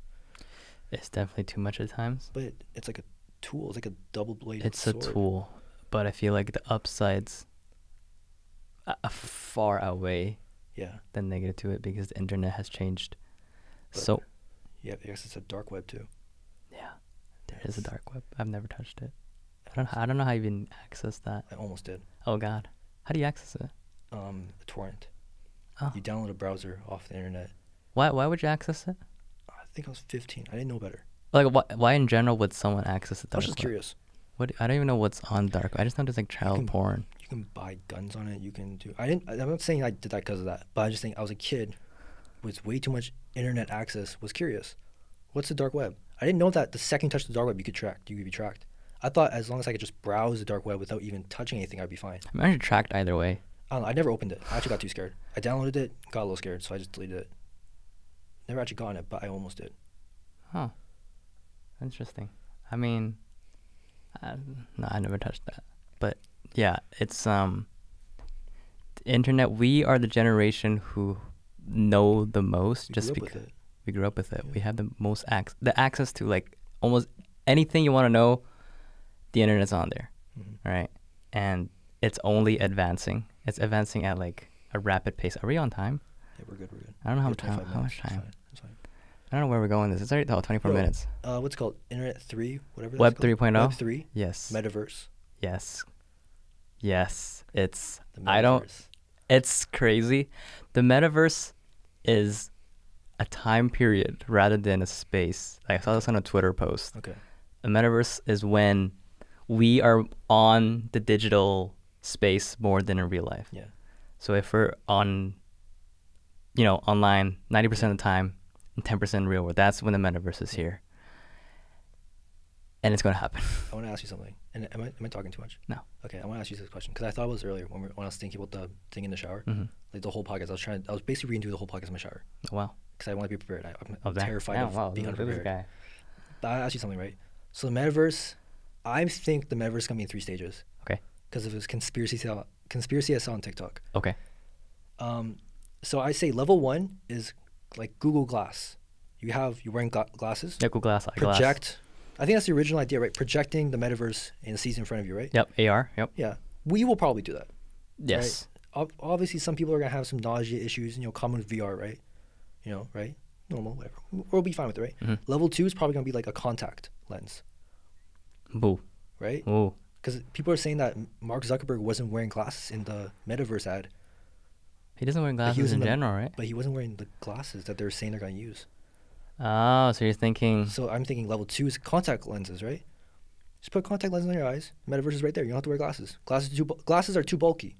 Speaker 2: It's definitely too much at times.
Speaker 1: But it's like a tool. It's like a double-bladed
Speaker 2: It's
Speaker 1: sword.
Speaker 2: a tool, but I feel like the upsides far outweigh
Speaker 1: Yeah.
Speaker 2: the negative to it because the internet has changed.
Speaker 1: But-
Speaker 2: So
Speaker 1: Yeah, because it's a dark web, too.
Speaker 2: yeah, there is a dark web. I've never touched it. I don't know how you even access that.
Speaker 1: I almost did.
Speaker 2: Oh God, how do you access it?
Speaker 1: A torrent.
Speaker 2: Oh,
Speaker 1: You download a browser off the internet.
Speaker 2: why would you access it?
Speaker 1: I think I was 15. I didn't know better.
Speaker 2: Like why in general would someone access the
Speaker 1: I was
Speaker 2: dark
Speaker 1: just
Speaker 2: web?
Speaker 1: curious.
Speaker 2: What I don't even know what's on dark web. I just know there's like child
Speaker 1: can-
Speaker 2: porn.
Speaker 1: You can buy guns on it. You can do. I'm not saying I did that because of that, but I just think I was a kid with way too much internet access. Was curious. What's the dark web? I didn't know that the second you touch the dark web, you could be tracked. I thought as long as I could just browse the dark web without even touching anything, I'd be fine.
Speaker 2: I'm actually tracked either way.
Speaker 1: I don't know. I never opened it. I actually got too scared. I downloaded it, got a little scared, so I just deleted it. Never actually gotten it, but I almost did.
Speaker 2: Huh. Interesting. I mean, no, I never touched that. But yeah, it's the internet. We are the generation who know the most
Speaker 1: We
Speaker 2: just
Speaker 1: grew up
Speaker 2: because
Speaker 1: with it.
Speaker 2: we grew up with it.
Speaker 1: Yeah.
Speaker 2: We have the most access to like almost anything you want to know. The internet's on there, right? And it's only advancing. It's advancing at like a rapid pace. Are we on time?
Speaker 1: Yeah, we're good. We're good.
Speaker 2: I don't know how
Speaker 1: We
Speaker 2: much
Speaker 1: have
Speaker 2: time.
Speaker 1: 25
Speaker 2: How much
Speaker 1: minutes. It's
Speaker 2: time?
Speaker 1: fine. It's fine.
Speaker 2: I don't know where we're going. This. It's already 24
Speaker 1: Yo,
Speaker 2: minutes.
Speaker 1: What's it called? Internet 3, whatever.
Speaker 2: Web
Speaker 1: that's called?
Speaker 2: 3.0?
Speaker 1: Web 3.
Speaker 2: Yes.
Speaker 1: Metaverse.
Speaker 2: Yes. Yes. It's
Speaker 1: The
Speaker 2: I don't
Speaker 1: metaverse.
Speaker 2: it's crazy. The metaverse is a time period rather than a space. I saw this on a Twitter post.
Speaker 1: Okay.
Speaker 2: The metaverse is when we are on the digital space more than in real life.
Speaker 1: Yeah.
Speaker 2: So if we're on online 90% of the time and 10% in real world, that's when the metaverse is here. and it's going to happen.
Speaker 1: I want to ask you something. And am I talking too much?
Speaker 2: No.
Speaker 1: Okay, I want to ask you this question because I thought it was earlier when I was thinking about the thing in the shower,
Speaker 2: Mm-hmm.
Speaker 1: like the whole podcast. I was basically reading through the whole podcast in my shower
Speaker 2: Oh, wow.
Speaker 1: because I want to be prepared. I'm
Speaker 2: Oh, that-
Speaker 1: terrified
Speaker 2: yeah,
Speaker 1: of
Speaker 2: wow,
Speaker 1: being
Speaker 2: look at this
Speaker 1: unprepared.
Speaker 2: guy.
Speaker 1: But I'll ask you something, right? So the metaverse, I think the metaverse is gonna be in 3 stages
Speaker 2: Okay.
Speaker 1: because of this conspiracy I saw on TikTok.
Speaker 2: Okay.
Speaker 1: So I say level 1 is like Google Glass. You're wearing glasses.
Speaker 2: Yeah, Google Glass. Eyeglass.
Speaker 1: Project. I think that's the original idea, right? Projecting the metaverse and sees in front of you, right?
Speaker 2: Yep. AR. Yep.
Speaker 1: Yeah. We will probably do that.
Speaker 2: Yes.
Speaker 1: Right? Obviously, some people are gonna have some nausea issues, common with VR, right? Right? Normal, whatever. We'll be fine with it, right?
Speaker 2: Mm-hmm.
Speaker 1: Level 2 is probably gonna be like a contact lens,
Speaker 2: Boo.
Speaker 1: right?
Speaker 2: Ooh.
Speaker 1: Because people are saying that Mark Zuckerberg wasn't wearing glasses in the metaverse ad,
Speaker 2: He doesn't wear
Speaker 1: he
Speaker 2: glasses
Speaker 1: was
Speaker 2: in
Speaker 1: in the-
Speaker 2: general, right?
Speaker 1: but he wasn't wearing the glasses that they're saying they're gonna use.
Speaker 2: Oh, so you're thinking.
Speaker 1: So I'm thinking level 2 is contact lenses, right? Just put contact lenses on your eyes. Metaverse is right there. You don't have to wear glasses. Glasses are too bulky,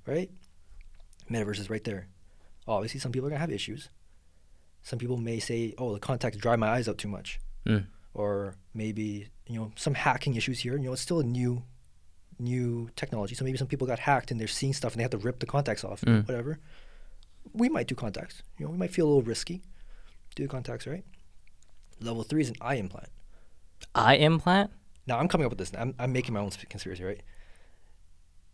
Speaker 1: right? Metaverse is right there. Obviously, some people are gonna have issues. Some people may say, "Oh, the contacts dry my eyes out too much," or maybe some hacking issues here. It's still a new technology, so maybe some people got hacked and they're seeing stuff and they have to rip the contacts off. Whatever. We might do contacts. We might feel a little risky. Do the contacts, right? Level 3 is an eye implant.
Speaker 2: Eye implant?
Speaker 1: Now I'm coming up with this. I'm making my own conspiracy, right?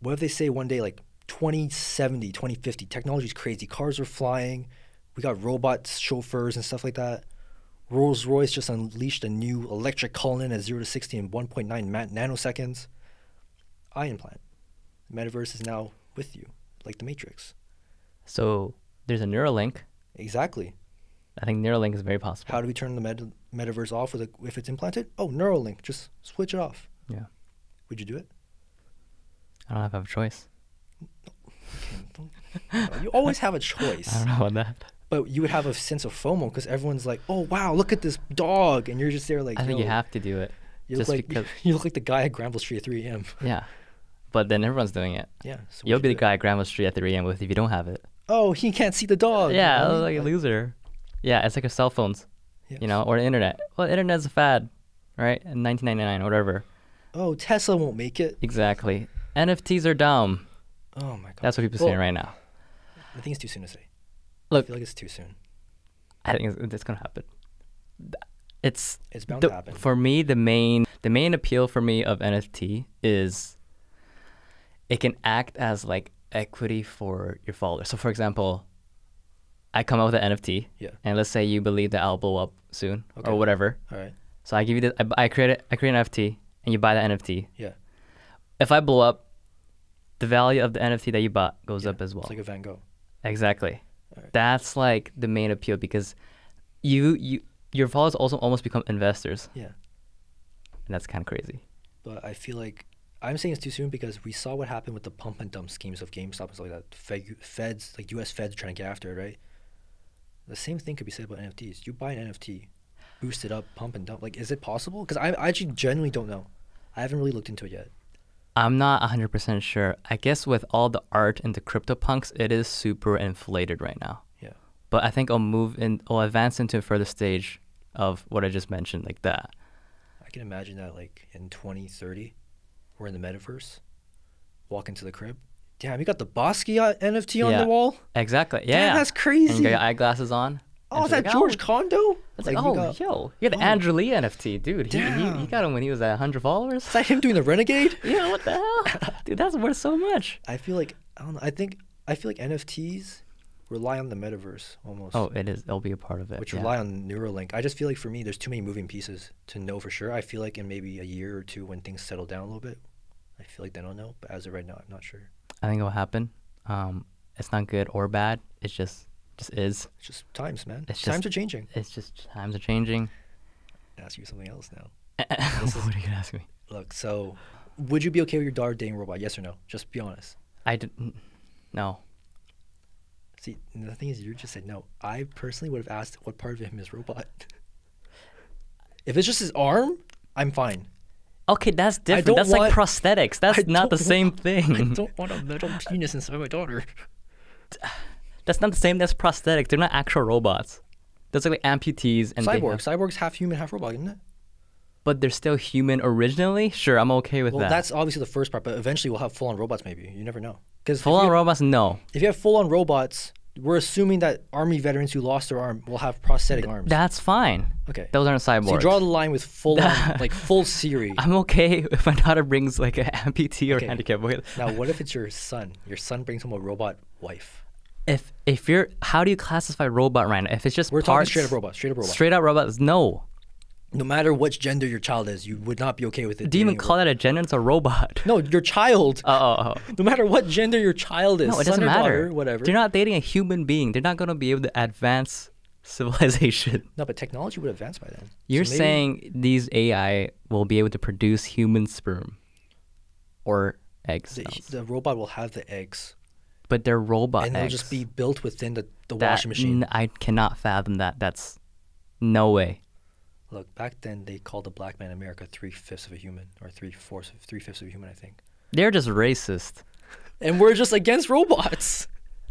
Speaker 1: What if they say one day, like 2070, 2050, technology's crazy. Cars are flying. We got robots, chauffeurs, and stuff like that. Rolls-Royce just unleashed a new electric Cullinan at 0 to 60 in 1.9 nanoseconds. Eye implant. Metaverse is now with you, like the Matrix.
Speaker 2: So there's a Neuralink.
Speaker 1: Exactly.
Speaker 2: I think Neuralink is very possible.
Speaker 1: How do we turn the metaverse off if it's implanted? Oh, Neuralink. Just switch it off.
Speaker 2: Yeah.
Speaker 1: Would you do it?
Speaker 2: I don't have a choice.
Speaker 1: You always have a choice.
Speaker 2: I don't know about that.
Speaker 1: But you would have a sense of FOMO because everyone's like, "Oh wow, look at this dog," and you're just there like,
Speaker 2: I think
Speaker 1: "Yo."
Speaker 2: you have to do it.
Speaker 1: You
Speaker 2: just
Speaker 1: look like
Speaker 2: because.
Speaker 1: you look like the guy at Granville Street at 3 a.m.
Speaker 2: Yeah. But then everyone's doing it.
Speaker 1: Yeah. So
Speaker 2: You'll
Speaker 1: would
Speaker 2: be
Speaker 1: you
Speaker 2: the
Speaker 1: do it?
Speaker 2: guy at Granville Street at 3 a.m. with if you don't have it.
Speaker 1: Oh, he can't see the dog.
Speaker 2: Yeah,
Speaker 1: you know what I
Speaker 2: like
Speaker 1: mean?
Speaker 2: a loser. Yeah, it's like a cell phones,
Speaker 1: Yes.
Speaker 2: or the internet. Well, the internet's a fad, right? In 1999 or whatever.
Speaker 1: Oh, Tesla won't make it.
Speaker 2: Exactly. NFTs are dumb.
Speaker 1: Oh my god.
Speaker 2: That's what people are saying right now.
Speaker 1: I think it's too soon to say.
Speaker 2: Look,
Speaker 1: I feel like it's too soon.
Speaker 2: I think it's gonna happen. It's
Speaker 1: bound to happen.
Speaker 2: For me, the main appeal for me of NFT is it can act as like equity for your followers. So for example, I come out with an NFT,
Speaker 1: Yeah.
Speaker 2: and let's say you believe that I'll blow up soon
Speaker 1: Okay.
Speaker 2: or whatever.
Speaker 1: All right.
Speaker 2: So I give you I create an NFT, and you buy the NFT.
Speaker 1: Yeah.
Speaker 2: If I blow up, the value of the NFT that you bought goes up as well.
Speaker 1: It's like a Van Gogh.
Speaker 2: Exactly.
Speaker 1: Alright.
Speaker 2: That's like the main appeal because your followers also almost become investors,
Speaker 1: Yeah.
Speaker 2: and that's kind of crazy.
Speaker 1: But I feel like I'm saying it's too soon because we saw what happened with the pump and dump schemes of GameStop and stuff like that. Feds, like U.S. Feds, trying to get after it, right? The same thing could be said about NFTs. You buy an NFT, boost it up, pump and dump. Like, is it possible? Because I actually genuinely don't know. I haven't really looked into it yet.
Speaker 2: I'm not 100% sure. I guess with all the art and the CryptoPunks, it is super inflated right now.
Speaker 1: Yeah.
Speaker 2: But I think I'll advance into a further stage of what I just mentioned, like that.
Speaker 1: I can imagine that, like, in 2030, we're in the metaverse, walk into the crib. Damn, you got the Basquiat NFT on
Speaker 2: Yeah.
Speaker 1: the wall?
Speaker 2: Exactly. Yeah.
Speaker 1: Damn, that's crazy.
Speaker 2: And you got your eyeglasses on.
Speaker 1: Oh, is
Speaker 2: and
Speaker 1: that
Speaker 2: she's
Speaker 1: George
Speaker 2: like,
Speaker 1: Condo?
Speaker 2: It's
Speaker 1: Like,
Speaker 2: like,
Speaker 1: we
Speaker 2: oh,
Speaker 1: got-
Speaker 2: yo, you got the
Speaker 1: oh.
Speaker 2: Andrew Lee NFT, dude. He
Speaker 1: Damn.
Speaker 2: got him when he was at 100 followers.
Speaker 1: Is that him doing the Renegade?
Speaker 2: Yeah, what the hell? Dude, that's worth so much.
Speaker 1: I feel like, I don't know, I feel like NFTs rely on the metaverse almost.
Speaker 2: Oh, it is. It'll be a part of it.
Speaker 1: Which
Speaker 2: yeah.
Speaker 1: rely on Neuralink. I just feel like for me, there's too many moving pieces to know for sure. I feel like in maybe a year or two when things settle down a little bit, I feel like then I'll know. But as of right now, I'm not sure.
Speaker 2: I think it will happen. It's not good or bad. It's just is.
Speaker 1: It's just times, man.
Speaker 2: It's
Speaker 1: Times
Speaker 2: just-
Speaker 1: are changing.
Speaker 2: It's just times are changing.
Speaker 1: I'll ask you something else now.
Speaker 2: What are you gonna ask me?
Speaker 1: Look, so would you be okay with your daughter dating a robot? Yes or no? Just be honest.
Speaker 2: No.
Speaker 1: See, the thing is, you just said no. I personally would have asked what part of him is robot. If it's just his arm, I'm fine.
Speaker 2: Okay, that's different.
Speaker 1: don't
Speaker 2: That's
Speaker 1: want-
Speaker 2: like prosthetics. That's
Speaker 1: I
Speaker 2: not the
Speaker 1: don't
Speaker 2: same
Speaker 1: I
Speaker 2: thing.
Speaker 1: don't want a metal penis inside my daughter.
Speaker 2: That's not the same. That's prosthetics. They're not actual robots. That's like amputees and they
Speaker 1: Cyborg.
Speaker 2: have-
Speaker 1: Cyborg's half human, half robot, isn't it?
Speaker 2: but they're still human originally, sure, I'm okay with
Speaker 1: Well,
Speaker 2: that.
Speaker 1: that's obviously the first part, but eventually we'll have full-on robots. Maybe you never know. Because
Speaker 2: Full-on robots, no.
Speaker 1: if you have full-on robots, we're assuming that army veterans who lost their arm will have prosthetic arms.
Speaker 2: That's fine.
Speaker 1: Okay.
Speaker 2: Those aren't cyborgs.
Speaker 1: So you draw the line with full-on, like full Siri.
Speaker 2: I'm okay if my daughter brings like an amputee or
Speaker 1: Okay.
Speaker 2: handicap.
Speaker 1: Now, what if it's your son? Your son brings home a robot wife.
Speaker 2: If you're, how do you classify robot right now? If it's just
Speaker 1: We're talking
Speaker 2: parts,
Speaker 1: straight up robot. Straight up robot.
Speaker 2: straight up robots, no.
Speaker 1: No matter which gender your child is, you would not be okay with it.
Speaker 2: Do you even
Speaker 1: being a
Speaker 2: call that a gender? It's a robot.
Speaker 1: No, your child.
Speaker 2: Oh.
Speaker 1: No matter what gender your child is,
Speaker 2: No, it
Speaker 1: son
Speaker 2: doesn't
Speaker 1: or
Speaker 2: matter.
Speaker 1: daughter, whatever.
Speaker 2: They're not dating a human being. They're not going to be able to advance civilization.
Speaker 1: No, but technology would advance by then.
Speaker 2: You're
Speaker 1: So maybe-
Speaker 2: saying these AI will be able to produce human sperm or egg cells,
Speaker 1: the robot will have the eggs,
Speaker 2: but they're robot
Speaker 1: and
Speaker 2: eggs.
Speaker 1: they'll just be built within the
Speaker 2: That-
Speaker 1: washing machine.
Speaker 2: I cannot fathom that. That's no way.
Speaker 1: Look, back then they called a black man in America 3/5 of a human, or 3/5 of a human, I think.
Speaker 2: They're just racist.
Speaker 1: And we're just against robots.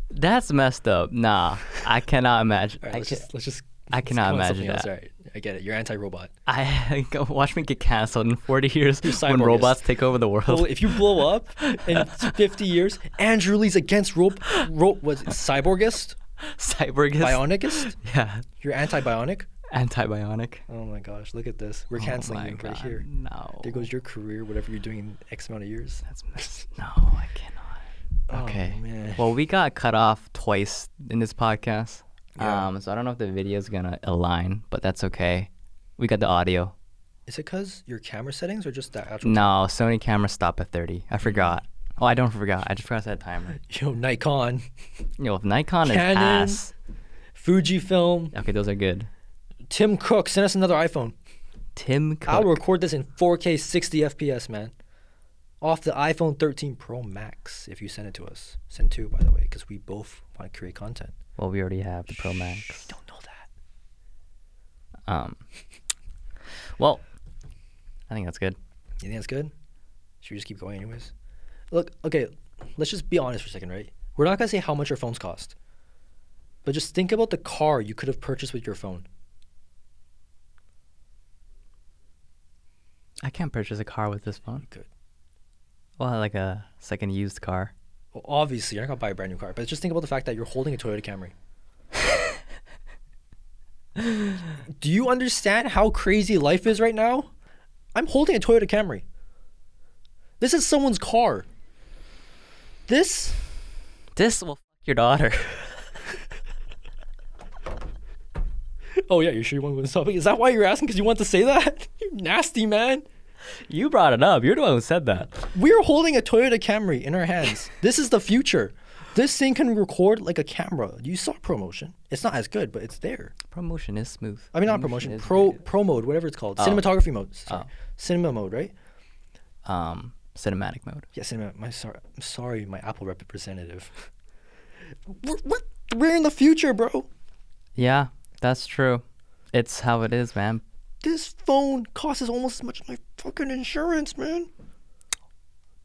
Speaker 2: That's messed up. Nah, I cannot imagine.
Speaker 1: All right, let's just.
Speaker 2: I
Speaker 1: let's
Speaker 2: cannot
Speaker 1: go on
Speaker 2: imagine
Speaker 1: something else.
Speaker 2: that.
Speaker 1: All right, I get it. You're anti-robot.
Speaker 2: I watch me get canceled in 40 years when
Speaker 1: cyborgist.
Speaker 2: robots take over the world.
Speaker 1: Well, if you blow up in 50 years, Andrew Lee's against was it cyborgist,
Speaker 2: Cyborgist.
Speaker 1: bionicist.
Speaker 2: Yeah.
Speaker 1: You're anti-bionic.
Speaker 2: Anti-bionic.
Speaker 1: Oh my gosh, look at this. We're
Speaker 2: Oh
Speaker 1: canceling
Speaker 2: my
Speaker 1: you right
Speaker 2: God,
Speaker 1: here.
Speaker 2: No.
Speaker 1: There goes your career, whatever you're doing in X amount of years.
Speaker 2: That's messed. No, I cannot. Okay.
Speaker 1: Oh, man.
Speaker 2: Well, we got cut off twice in this podcast.
Speaker 1: Yeah.
Speaker 2: So I don't know if the video is gonna align, but that's okay. We got the audio.
Speaker 1: Is it because your camera settings or just that actual?
Speaker 2: No, Sony camera stop at 30. I forgot. Oh, I don't forgot. I just forgot that timer.
Speaker 1: Yo, Nikon,
Speaker 2: Yo, if Nikon
Speaker 1: Canon.
Speaker 2: is ass.
Speaker 1: Fujifilm,
Speaker 2: Okay, those are good.
Speaker 1: Tim Cook, send us another iPhone.
Speaker 2: Tim Cook.
Speaker 1: I'll record this in 4K 60 FPS, man. Off the iPhone 13 Pro Max, if you send it to us. Send two, by the way, because we both want to create content.
Speaker 2: Well, we already have the Pro Max.
Speaker 1: Don't know that.
Speaker 2: Well, I think that's good.
Speaker 1: You think that's good? Should we just keep going anyways? Look, okay, let's just be honest for a second, right? We're not going to say how much our phones cost. But just think about the car you could have purchased with your phone.
Speaker 2: I can't purchase a car with this phone.
Speaker 1: You could.
Speaker 2: Well, like a second used car.
Speaker 1: Well, obviously, you're not going to buy a brand new car. But just think about the fact that you're holding a Toyota Camry. Do you understand how crazy life is right now? I'm holding a Toyota Camry. This is someone's car. This
Speaker 2: This will fuck your daughter.
Speaker 1: Oh yeah, you sure you want to go to topic? Is that why you're asking? Because you want to say that? You nasty man.
Speaker 2: You brought it up. You're the one who said that.
Speaker 1: We're holding a Toyota Camry in our hands. This is the future. This thing can record like a camera. You saw promotion. It's not as good, but it's there.
Speaker 2: Promotion is smooth.
Speaker 1: I mean, not promotion.
Speaker 2: is
Speaker 1: Pro
Speaker 2: good.
Speaker 1: pro mode, whatever it's called.
Speaker 2: Oh.
Speaker 1: Cinematography mode. Sorry.
Speaker 2: Oh.
Speaker 1: Cinema mode, right?
Speaker 2: Cinematic mode.
Speaker 1: Yeah, cinema. I'm sorry, my Apple representative. We're in the future, bro.
Speaker 2: Yeah, that's true. It's how it is, man.
Speaker 1: This phone costs almost as much as my fucking insurance, man.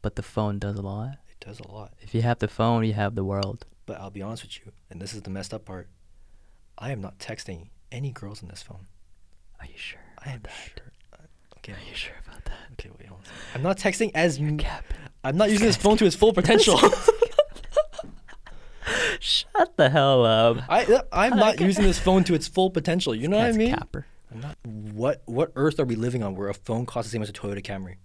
Speaker 2: But the phone does a lot.
Speaker 1: It does a lot.
Speaker 2: If you have the phone, you have the world.
Speaker 1: But I'll be honest with you, and this is the messed up part. I am not texting any girls on this phone.
Speaker 2: Are you sure?
Speaker 1: I am sure. Okay.
Speaker 2: Are you sure about that?
Speaker 1: Okay, wait, hold on. I'm not texting as.
Speaker 2: Cap.
Speaker 1: I'm not using this phone to its full potential.
Speaker 2: Shut the hell up.
Speaker 1: I'm not using this phone to its full potential. You know what I
Speaker 2: That's
Speaker 1: mean?
Speaker 2: Capper.
Speaker 1: I'm not. What earth are we living on where a phone costs the same as a Toyota Camry?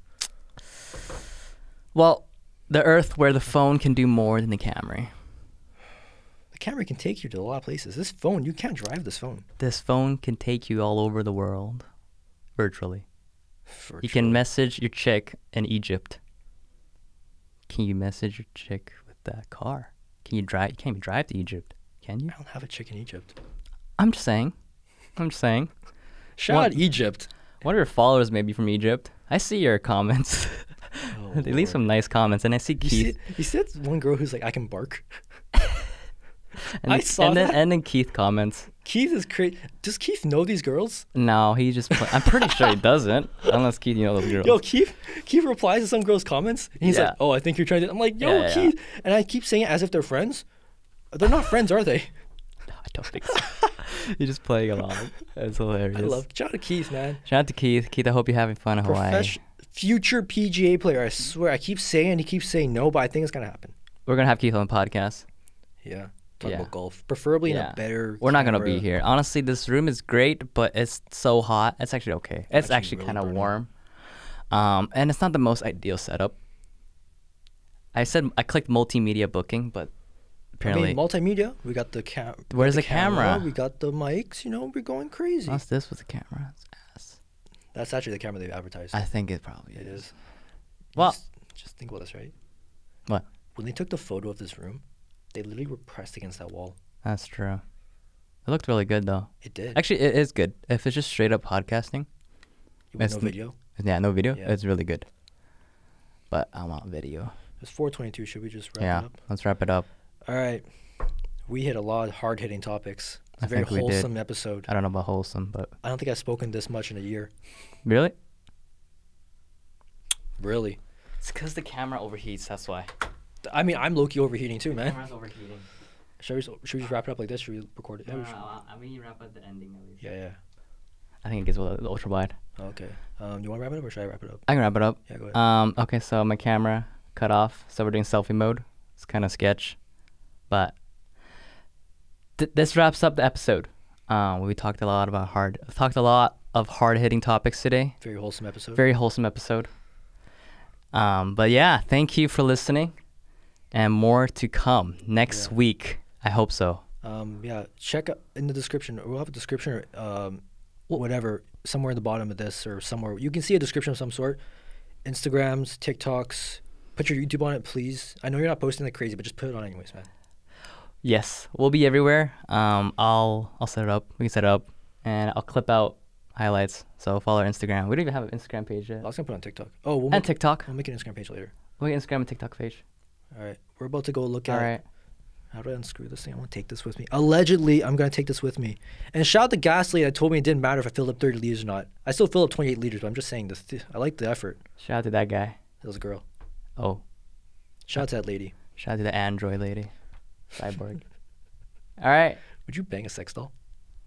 Speaker 2: Well, the Earth where the phone can do more than the Camry.
Speaker 1: The Camry can take you to a lot of places. This phone, you can't drive this phone.
Speaker 2: This phone can take you all over the world, virtually. You can
Speaker 1: Virtually.
Speaker 2: message your chick in Egypt. Can you message your chick with that car? Can you drive? You can't even drive to Egypt, can you?
Speaker 1: I don't have a chick in Egypt.
Speaker 2: I'm just saying.
Speaker 1: Shout
Speaker 2: What?
Speaker 1: out Egypt.
Speaker 2: One of your followers may be from Egypt. I see your comments.
Speaker 1: Oh,
Speaker 2: They leave
Speaker 1: Lord.
Speaker 2: some nice comments, and I see Keith.
Speaker 1: You see that one girl who's like, I can bark?
Speaker 2: And,
Speaker 1: I saw that.
Speaker 2: And then Keith comments.
Speaker 1: Keith is crazy. Does Keith know these girls?
Speaker 2: No, he just. I'm pretty sure he doesn't, unless Keith, you know those girls.
Speaker 1: Yo, Keith replies to some girls' comments. And he's
Speaker 2: Yeah.
Speaker 1: like, oh, I think you're trying to. I'm like, yo,
Speaker 2: Yeah, yeah,
Speaker 1: Keith. And I keep saying it as if they're friends. They're not friends, are they?
Speaker 2: I don't think so. You're just playing along. It's hilarious.
Speaker 1: I love shout out to Keith, man.
Speaker 2: Shout out to Keith. Keith, I hope you're having fun in Hawaii.
Speaker 1: Future PGA player. I swear. I keep saying, he keeps saying no, but I think it's gonna happen.
Speaker 2: We're gonna have Keith on the podcast.
Speaker 1: Yeah. Talk about golf, preferably in a better.
Speaker 2: We're not gonna be here. Honestly, this room is great, but it's so hot. It's actually okay. It's actually really kind of warm. And it's not the most ideal setup. I clicked multimedia booking, but apparently
Speaker 1: multimedia. We got the
Speaker 2: Where's the camera?
Speaker 1: We got the mics. You know, we're going crazy.
Speaker 2: What's this with the camera? Ass.
Speaker 1: That's actually the camera they've advertised.
Speaker 2: I think it probably
Speaker 1: is.
Speaker 2: Well,
Speaker 1: just think about this, right?
Speaker 2: What?
Speaker 1: When they took the photo of this room, they literally were pressed against that wall.
Speaker 2: That's true. It looked really good though.
Speaker 1: It did.
Speaker 2: Actually, it is good. If it's just straight up podcasting.
Speaker 1: With no video?
Speaker 2: Yeah, no video. Yeah. It's really good. But I want video.
Speaker 1: It's 4:22. Should we just wrap it up?
Speaker 2: Yeah, let's wrap it up.
Speaker 1: All right. We hit a lot of hard-hitting topics. It's a very wholesome episode.
Speaker 2: I don't know about wholesome, but...
Speaker 1: I don't think I've spoken this much in a year.
Speaker 2: Really?
Speaker 1: Really?
Speaker 2: It's because the camera overheats, that's why.
Speaker 1: I mean, I'm low-key overheating too, man.
Speaker 2: The camera's overheating.
Speaker 1: Should we just wrap it up like this? Should we record it?
Speaker 2: No, I mean, you wrap up the ending at least.
Speaker 1: Yeah.
Speaker 2: I think it gets a little ultra wide.
Speaker 1: Okay. You want to wrap it up or should I wrap it up?
Speaker 2: I can wrap it up.
Speaker 1: Yeah, go ahead.
Speaker 2: Okay, so my camera cut off, so we're doing selfie mode. It's kind of sketch, but this wraps up the episode. We talked a lot of hard-hitting topics today.
Speaker 1: Very wholesome episode.
Speaker 2: Very wholesome episode. But yeah, thank you for listening, and more to come next week. I hope so.
Speaker 1: Yeah, check out in the description. We'll have a description or whatever somewhere in the bottom of this or somewhere. You can see a description of some sort. Instagrams, TikToks. Put your YouTube on it, please. I know you're not posting like crazy, but just put it on anyways, man.
Speaker 2: Yes, we'll be everywhere. I'll set it up. We can set it up, and I'll clip out highlights. So follow our Instagram. We don't even have an Instagram page yet.
Speaker 1: I was gonna put it on TikTok.
Speaker 2: And TikTok.
Speaker 1: We'll make an Instagram page later.
Speaker 2: We'll make Instagram and TikTok page.
Speaker 1: All right, we're about to go look at.
Speaker 2: All right.
Speaker 1: How do I unscrew this thing? I want to take this with me. Allegedly, I'm going to take this with me. And shout out to Gasly that told me it didn't matter if I filled up 30 liters or not. I still filled up 28 liters, but I'm just saying this. I like the effort.
Speaker 2: Shout out to that guy.
Speaker 1: It was a girl.
Speaker 2: Oh.
Speaker 1: Shout out to that lady.
Speaker 2: Shout out to the Android lady. Cyborg. All right.
Speaker 1: Would you bang a sex doll?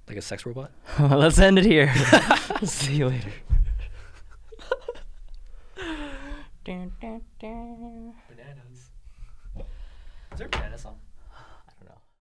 Speaker 1: Like a sex robot?
Speaker 2: Let's end it here. See you later. Bananas. Is there a banana song?